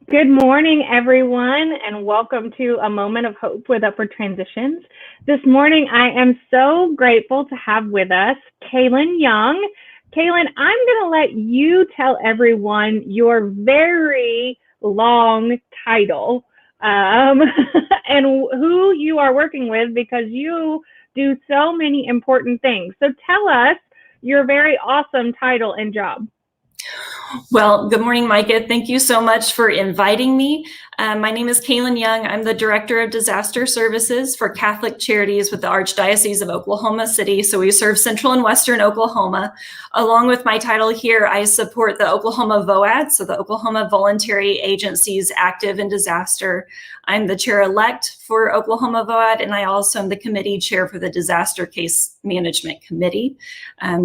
Good morning, everyone, and welcome to A Moment of Hope with Upward Transitions. This morning, I am so grateful to have with us Kalyn Young. Kalyn, I'm going to let you tell everyone your very long title and who you are working with, because you do so many important things. So tell us your very awesome title and job. Well, good morning, Micah. Thank you so much for inviting me. My name is Kaylinn Young. I'm the Director of Disaster Services for Catholic Charities with the Archdiocese of Oklahoma City. So we serve Central and Western Oklahoma. Along with my title here, I support the Oklahoma VOAD, so the Oklahoma Voluntary Agencies Active in Disaster. I'm the Chair-Elect for Oklahoma VOAD, and I also am the committee chair for the Disaster Case Management Committee.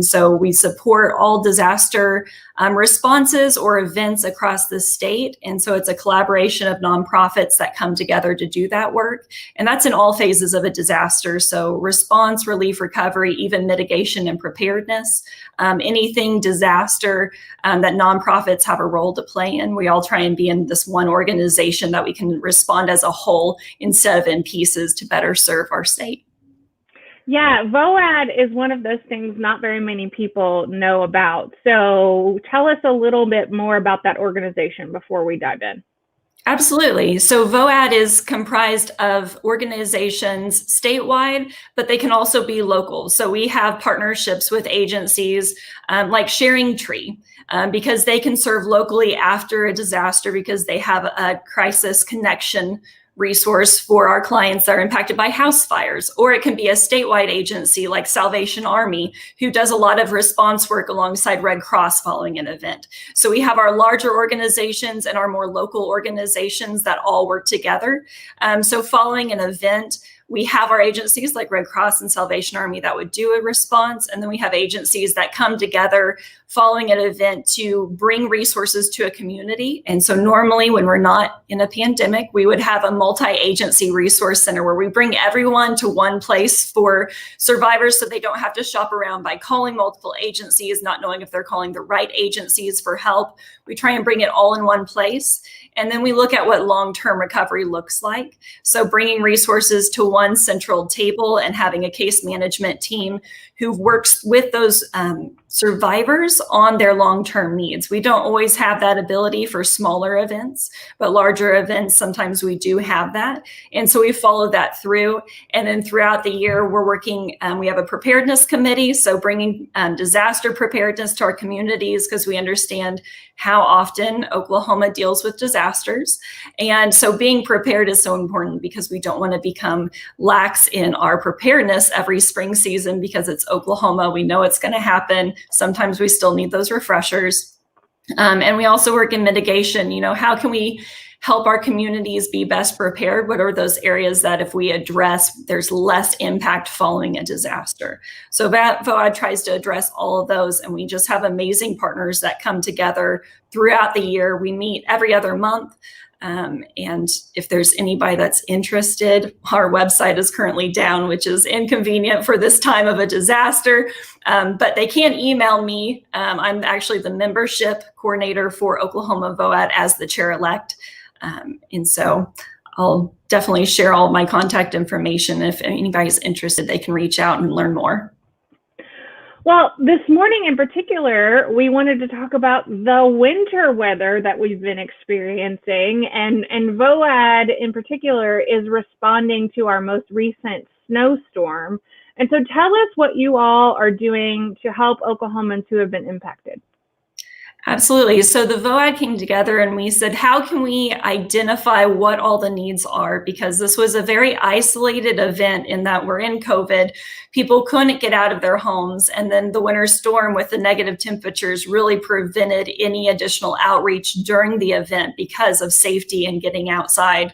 So we support all disaster responses or events across the state. And so it's a collaboration of nonprofits that come together to do that work. And that's in all phases of a disaster. So response, relief, recovery, even mitigation and preparedness, anything disaster that nonprofits have a role to play in. We all try and be in this one organization that we can respond as a whole instead of in pieces to better serve our state. Yeah, VOAD is one of those things not very many people know about. So tell us a little bit more about that organization before we dive in. Absolutely. So VOAD is comprised of organizations statewide, but they can also be local. So we have partnerships with agencies like Sharing Tree, because they can serve locally after a disaster because they have a crisis connection resource for our clients that are impacted by house fires. Or it can be a statewide agency like Salvation Army, who does a lot of response work alongside Red Cross following an event. So we have our larger organizations and our more local organizations that all work together. So following an event, we have our agencies like Red Cross and Salvation Army that would do a response. And then we have agencies that come together following an event to bring resources to a community. And so normally when we're not in a pandemic, we would have a multi-agency resource center where we bring everyone to one place for survivors so they don't have to shop around by calling multiple agencies, not knowing if they're calling the right agencies for help. We try and bring it all in one place. And then we look at what long-term recovery looks like. So bringing resources to one central table and having a case management team who works with those survivors on their long-term needs. We don't always have that ability for smaller events, but larger events, sometimes we do have that. And so we follow that through. And then throughout the year, we're working, we have a preparedness committee. So bringing disaster preparedness to our communities, because we understand how often Oklahoma deals with disasters. And so being prepared is so important because we don't want to become lax in our preparedness every spring season because it's Oklahoma. We know it's going to happen. Sometimes we still need those refreshers. And we also work in mitigation. You know, how can we help our communities be best prepared? What are those areas that if we address, there's less impact following a disaster? So VOAD tries to address all of those, and we just have amazing partners that come together throughout the year. We meet every other month. And if there's anybody that's interested, our website is currently down, which is inconvenient for this time of a disaster, but they can email me. I'm actually the membership coordinator for Oklahoma VOAD as the chair-elect. And so I'll definitely share all of my contact information. If anybody's interested, they can reach out and learn more. Well, this morning in particular, we wanted to talk about the winter weather that we've been experiencing, and VOAD in particular is responding to our most recent snowstorm. And so tell us what you all are doing to help Oklahomans who have been impacted. Absolutely. So the VOAD came together and we said, how can we identify what all the needs are? Because this was a very isolated event in that we're in COVID. People couldn't get out of their homes. And then the winter storm with the negative temperatures really prevented any additional outreach during the event because of safety and getting outside.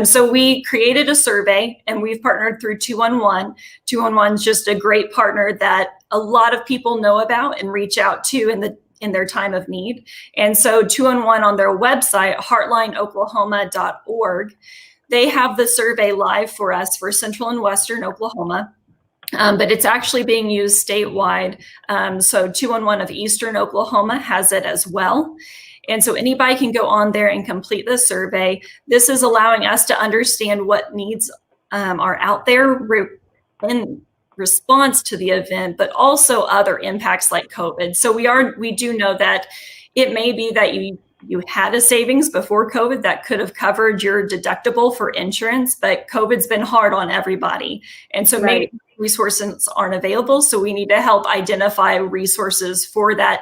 So we created a survey and we've partnered through 211. 211 is just a great partner that a lot of people know about and reach out to in their time of need. And so 211 on their website, heartlineoklahoma.org, they have the survey live for us for Central and Western Oklahoma. But it's actually being used statewide. So 211 of Eastern Oklahoma has it as well. And so anybody can go on there and complete the survey. This is allowing us to understand what needs are out there in response to the event, but also other impacts like COVID. So we do know that it may be that you had a savings before COVID that could have covered your deductible for insurance, but COVID's been hard on everybody. And so maybe resources aren't available. So we need to help identify resources for that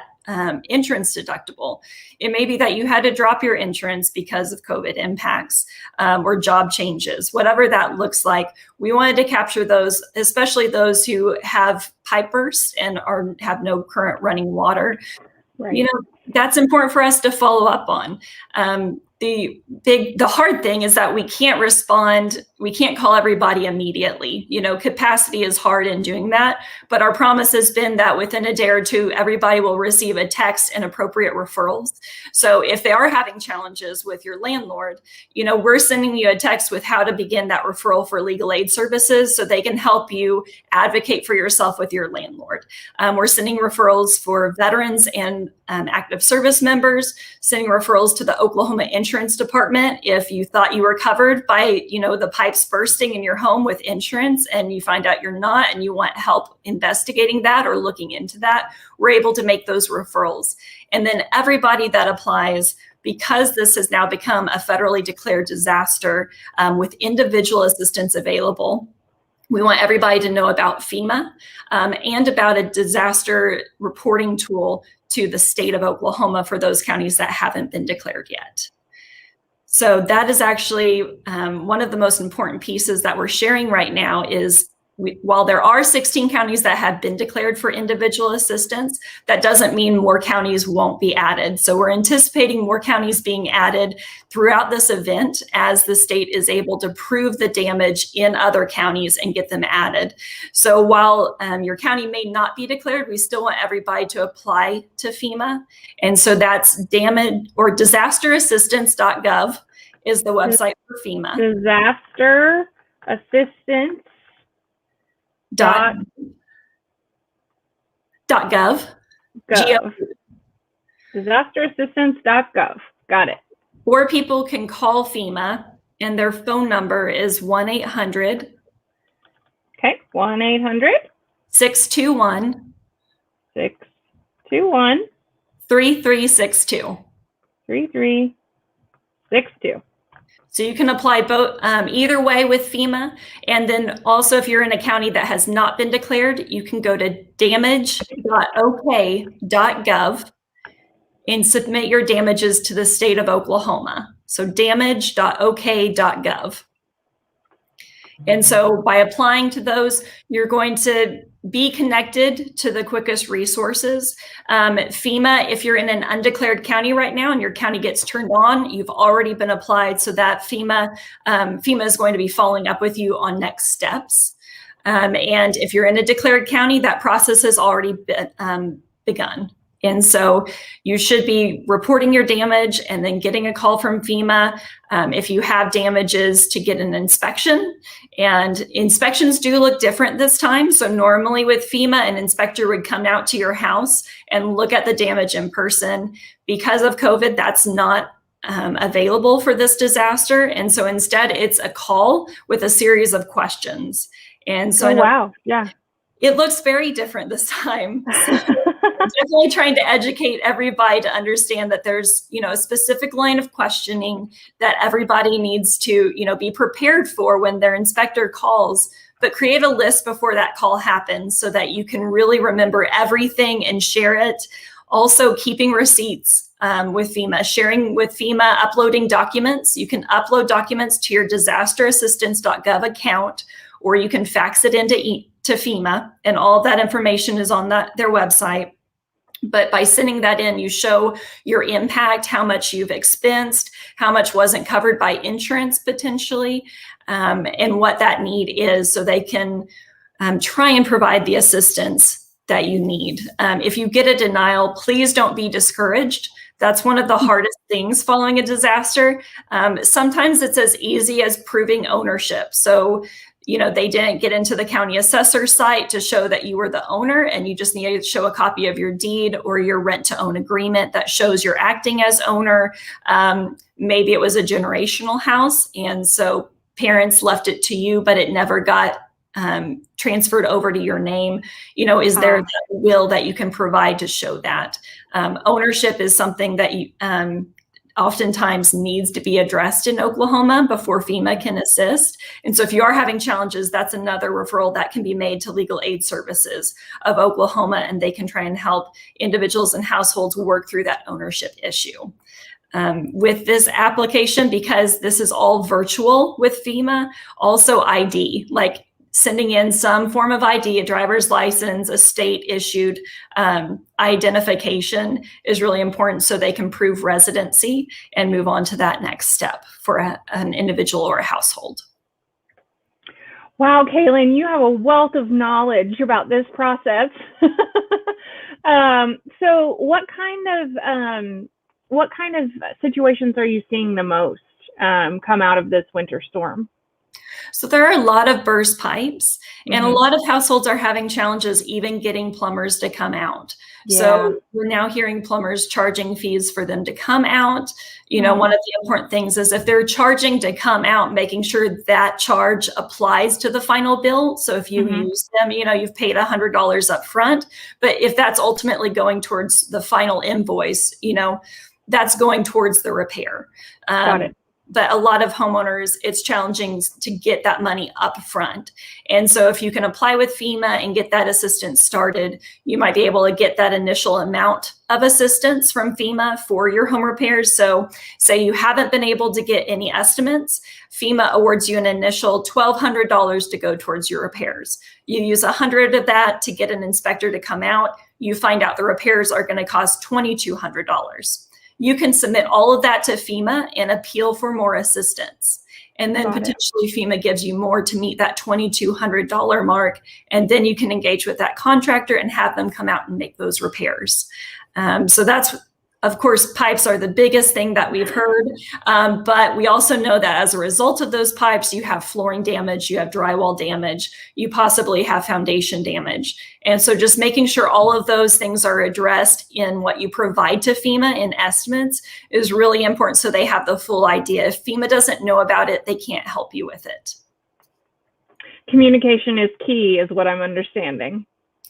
insurance deductible. It may be that you had to drop your insurance because of COVID impacts or job changes, whatever that looks like. We wanted to capture those, especially those who have pipe bursts and have no current running water. Right. That's important for us to follow up on. The hard thing is that we can't respond. We can't call everybody immediately. Capacity is hard in doing that, but our promise has been that within a day or two, everybody will receive a text and appropriate referrals. So if they are having challenges with your landlord, we're sending you a text with how to begin that referral for legal aid services so they can help you advocate for yourself with your landlord. We're sending referrals for veterans and active service members, sending referrals to the Oklahoma Insurance Department if you thought you were covered by, the pipes bursting in your home with insurance and you find out you're not and you want help investigating that or looking into that, we're able to make those referrals. And then everybody that applies, because this has now become a federally declared disaster with individual assistance available, we want everybody to know about FEMA and about a disaster reporting tool to the state of Oklahoma for those counties that haven't been declared yet. So that is actually one of the most important pieces that we're sharing right now is while there are 16 counties that have been declared for individual assistance, that doesn't mean more counties won't be added. So we're anticipating more counties being added throughout this event as the state is able to prove the damage in other counties and get them added. So while your county may not be declared, we still want everybody to apply to FEMA. And so that's disasterassistance.gov is the website for FEMA. Disaster assistance. .gov. Disasterassistance.gov. Got it. Or people can call FEMA and their phone number is 1-800. Okay, 1-800. 621. 621. 3362. 3362. So you can apply both either way with FEMA. And then also if you're in a county that has not been declared, you can go to damage.ok.gov and submit your damages to the state of Oklahoma. So damage.ok.gov. And so by applying to those, you're going to be connected to the quickest resources. FEMA, if you're in an undeclared county right now and your county gets turned on, you've already been applied so that FEMA is going to be following up with you on next steps. And if you're in a declared county, that process has already been, begun. And so you should be reporting your damage and then getting a call from FEMA if you have damages to get an inspection. And inspections do look different this time. So normally with FEMA, an inspector would come out to your house and look at the damage in person. Because of COVID, that's not available for this disaster. And so instead it's a call with a series of questions. And so wow. Yeah. It looks very different this time. So I'm definitely trying to educate everybody to understand that there's, a specific line of questioning that everybody needs to, be prepared for when their inspector calls, but create a list before that call happens so that you can really remember everything and share it. Also keeping receipts with FEMA, sharing with FEMA, uploading documents. You can upload documents to your disasterassistance.gov account, or you can fax it into FEMA, and all of that information is on their website. But by sending that in, you show your impact, how much you've expensed, how much wasn't covered by insurance potentially, and what that need is so they can try and provide the assistance that you need. If you get a denial, please don't be discouraged. That's one of the hardest things following a disaster. Sometimes it's as easy as proving ownership. So they didn't get into the county assessor site to show that you were the owner, and you just needed to show a copy of your deed or your rent to own agreement that shows you're acting as owner. Maybe it was a generational house, and so parents left it to you, but it never got transferred over to your name. Is there that will that you can provide to show that? Ownership is something that you oftentimes needs to be addressed in Oklahoma before FEMA can assist. And so if you are having challenges, that's another referral that can be made to Legal Aid Services of Oklahoma, and they can try and help individuals and households work through that ownership issue. With this application, because this is all virtual with FEMA, also ID, like sending in some form of ID, a driver's license, a state issued identification is really important so they can prove residency and move on to that next step for an individual or a household. Wow, Kaylinn, you have a wealth of knowledge about this process. So what kind of situations are you seeing the most come out of this winter storm? So there are a lot of burst pipes, and a lot of households are having challenges even getting plumbers to come out. Yeah. So we're now hearing plumbers charging fees for them to come out. One of the important things is if they're charging to come out, making sure that charge applies to the final bill. So if you use them, you've paid $100 up front, but if that's ultimately going towards the final invoice, that's going towards the repair. Got it. But a lot of homeowners, it's challenging to get that money up front. And so if you can apply with FEMA and get that assistance started, you might be able to get that initial amount of assistance from FEMA for your home repairs. So say you haven't been able to get any estimates, FEMA awards you an initial $1,200 to go towards your repairs. You use $100 of that to get an inspector to come out. You find out the repairs are going to cost $2,200. You can submit all of that to FEMA and appeal for more assistance. And then potentially FEMA gives you more to meet that $2,200 mark. And then you can engage with that contractor and have them come out and make those repairs. So that's, of course, pipes are the biggest thing that we've heard. But we also know that as a result of those pipes, you have flooring damage, you have drywall damage, you possibly have foundation damage. And so just making sure all of those things are addressed in what you provide to FEMA in estimates is really important so they have the full idea. If FEMA doesn't know about it, they can't help you with it. Communication is key, is what I'm understanding.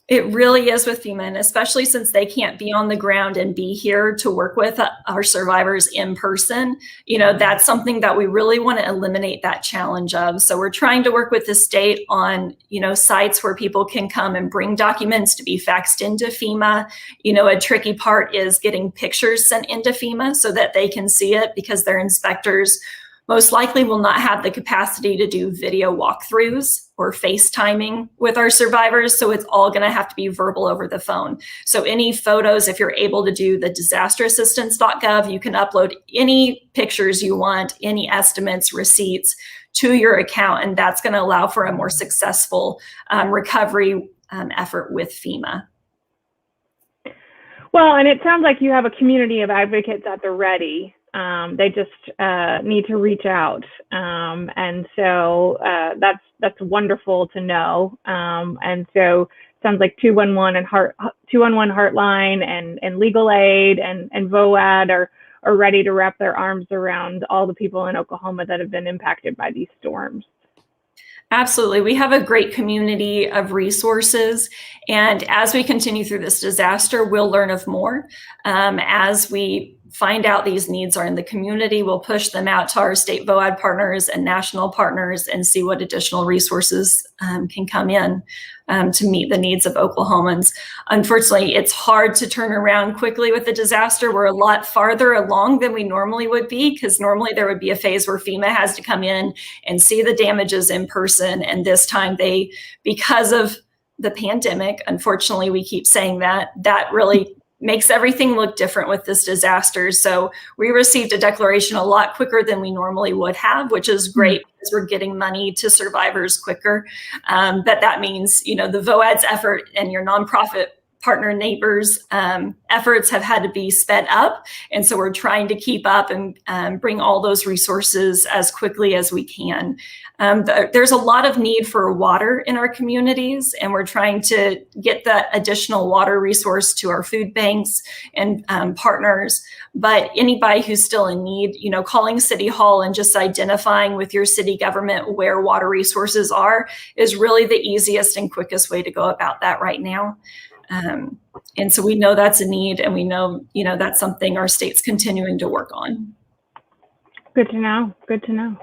It really is with FEMA, and especially since they can't be on the ground and be here to work with our survivors in person, that's something that we really want to eliminate that challenge of. So we're trying to work with the state on, sites where people can come and bring documents to be faxed into FEMA. A tricky part is getting pictures sent into FEMA so that they can see it, because their inspectors most likely will not have the capacity to do video walkthroughs or FaceTiming with our survivors. So it's all going to have to be verbal over the phone. So any photos, if you're able to do the disasterassistance.gov, you can upload any pictures you want, any estimates, receipts to your account. And that's going to allow for a more successful recovery effort with FEMA. Well, and it sounds like you have a community of advocates at the ready. They just need to reach out. And so that's wonderful to know. And so it sounds like 211 Heartline and Legal Aid and VOAD are ready to wrap their arms around all the people in Oklahoma that have been impacted by these storms. Absolutely. We have a great community of resources. And as we continue through this disaster, we'll learn of more. As we find out these needs are in the community, we'll push them out to our state VOAD partners and national partners and see what additional resources can come in to meet the needs of Oklahomans. Unfortunately, it's hard to turn around quickly with the disaster. We're a lot farther along than we normally would be, because normally there would be a phase where FEMA has to come in and see the damages in person. And this time because of the pandemic, unfortunately, we keep saying that really makes everything look different with this disaster. So we received a declaration a lot quicker than we normally would have, which is great because we're getting money to survivors quicker. But that means, the VOAD's effort and your nonprofit partner neighbors' efforts have had to be sped up. And so we're trying to keep up and bring all those resources as quickly as we can. There's a lot of need for water in our communities, and we're trying to get that additional water resource to our food banks and partners. But anybody who's still in need, calling City Hall and just identifying with your city government where water resources are is really the easiest and quickest way to go about that right now. And so we know that's a need, and we know, that's something our state's continuing to work on. Good to know. Good to know.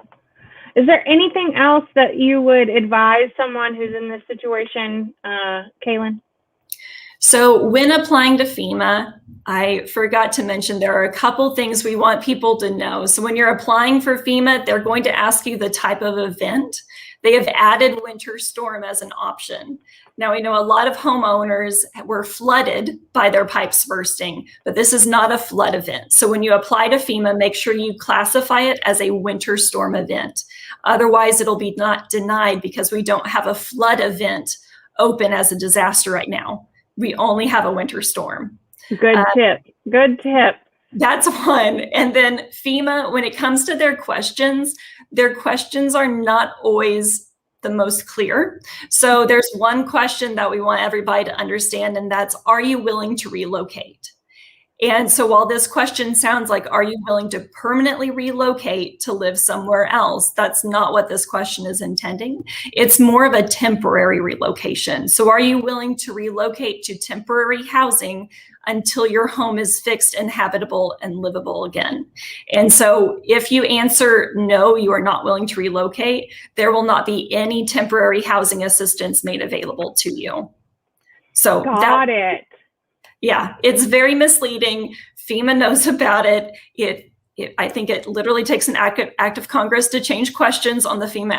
Is there anything else that you would advise someone who's in this situation, Kaylinn? So when applying to FEMA, I forgot to mention there are a couple things we want people to know. So when you're applying for FEMA, they're going to ask you the type of event. They have added winter storm as an option. Now, we know a lot of homeowners were flooded by their pipes bursting, but this is not a flood event. So when you apply to FEMA, make sure you classify it as a winter storm event. Otherwise, it'll be not denied because we don't have a flood event open as a disaster right now. We only have a winter storm. Good tip. Good tip. That's one. And then FEMA, when it comes to their questions are not always the most clear. So there's one question that we want everybody to understand, and that's, are you willing to relocate? And so while this question sounds like, are you willing to permanently relocate to live somewhere else? That's not what this question is intending. It's more of a temporary relocation. So are you willing to relocate to temporary housing until your home is fixed and habitable and livable again? And so if you answer no, you are not willing to relocate, there will not be any temporary housing assistance made available to you. So Got it. Yeah, it's very misleading. FEMA knows about it. I think it literally takes an act of Congress to change questions on the FEMA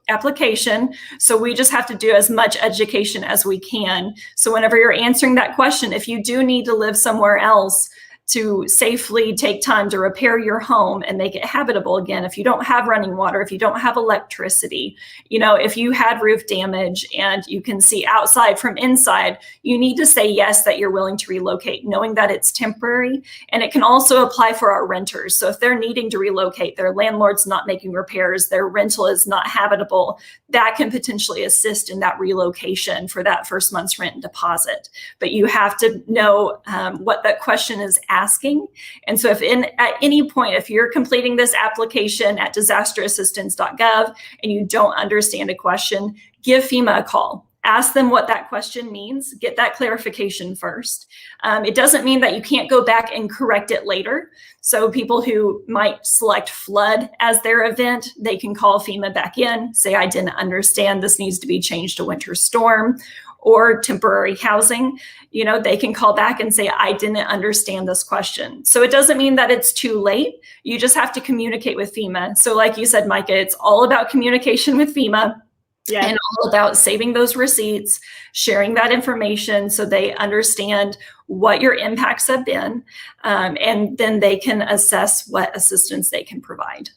application. So we just have to do as much education as we can. So whenever you're answering that question, if you do need to live somewhere else to safely take time to repair your home and make it habitable again, if you don't have running water, if you don't have electricity, if you had roof damage and you can see outside from inside, you need to say yes, that you're willing to relocate, knowing that it's temporary. And it can also apply for our renters. So if they're needing to relocate, their landlord's not making repairs, their rental is not habitable, that can potentially assist in that relocation for that first month's rent and deposit. But you have to know what that question is asking. And so if at any point, if you're completing this application at disasterassistance.gov and you don't understand a question, give FEMA a call. Ask them what that question means. Get that clarification first. It doesn't mean that you can't go back and correct it later. So people who might select flood as their event, they can call FEMA back in, say, I didn't understand, this needs to be changed to winter storm or temporary housing. They can call back and say, I didn't understand this question. So it doesn't mean that it's too late. You just have to communicate with FEMA. So like you said, Micah, it's all about communication with FEMA. Yeah. And all about saving those receipts, sharing that information so they understand what your impacts have been, and then they can assess what assistance they can provide.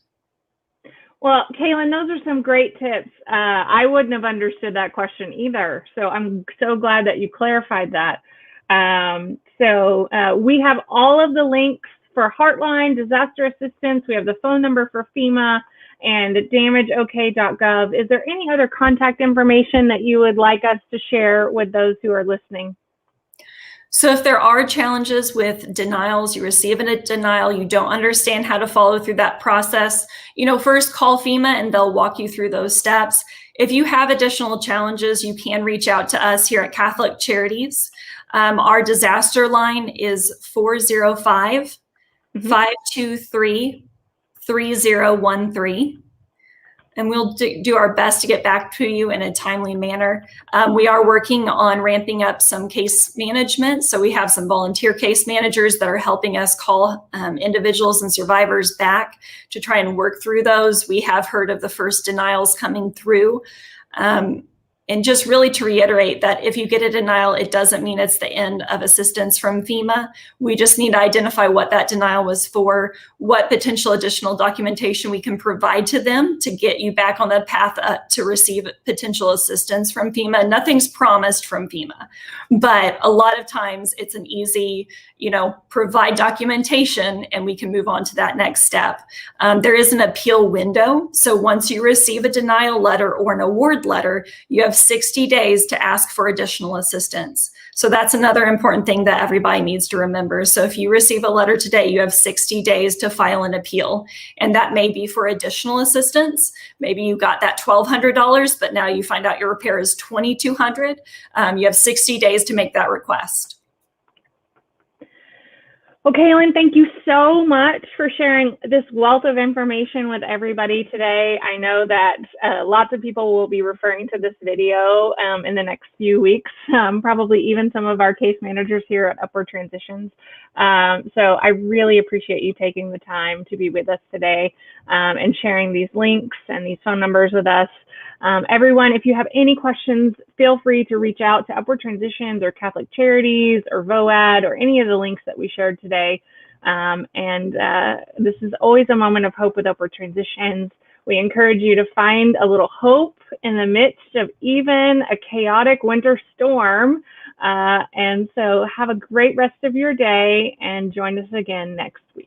Well, Kaylinn, those are some great tips. I wouldn't have understood that question either. So I'm so glad that you clarified that. So we have all of the links for Heartline, disaster assistance. We have the phone number for FEMA and damageok.gov. Is there any other contact information that you would like us to share with those who are listening? So if there are challenges with denials, you receive a denial, you don't understand how to follow through that process, first call FEMA and they'll walk you through those steps. If you have additional challenges, you can reach out to us here at Catholic Charities. Our disaster line is 405-523-3013. And we'll do our best to get back to you in a timely manner. We are working on ramping up some case management. So we have some volunteer case managers that are helping us call individuals and survivors back to try and work through those. We have heard of the first denials coming through. And just really to reiterate that if you get a denial, it doesn't mean it's the end of assistance from FEMA. We just need to identify what that denial was for, what potential additional documentation we can provide to them to get you back on the path to receive potential assistance from FEMA. Nothing's promised from FEMA, but a lot of times it's an easy, provide documentation and we can move on to that next step. There is an appeal window. So once you receive a denial letter or an award letter, you have 60 days to ask for additional assistance. So that's another important thing that everybody needs to remember. So if you receive a letter today, you have 60 days to file an appeal. And that may be for additional assistance. Maybe you got that $1,200, but now you find out your repair is $2,200. You have 60 days to make that request. Well, Kaylinn, thank you so much for sharing this wealth of information with everybody today. I know that lots of people will be referring to this video in the next few weeks, probably even some of our case managers here at Upward Transitions. So I really appreciate you taking the time to be with us today and sharing these links and these phone numbers with us. Everyone, if you have any questions, feel free to reach out to Upward Transitions or Catholic Charities or VOAD or any of the links that we shared today. This is always a moment of hope with Upward Transitions. We encourage you to find a little hope in the midst of even a chaotic winter storm. And so have a great rest of your day and join us again next week.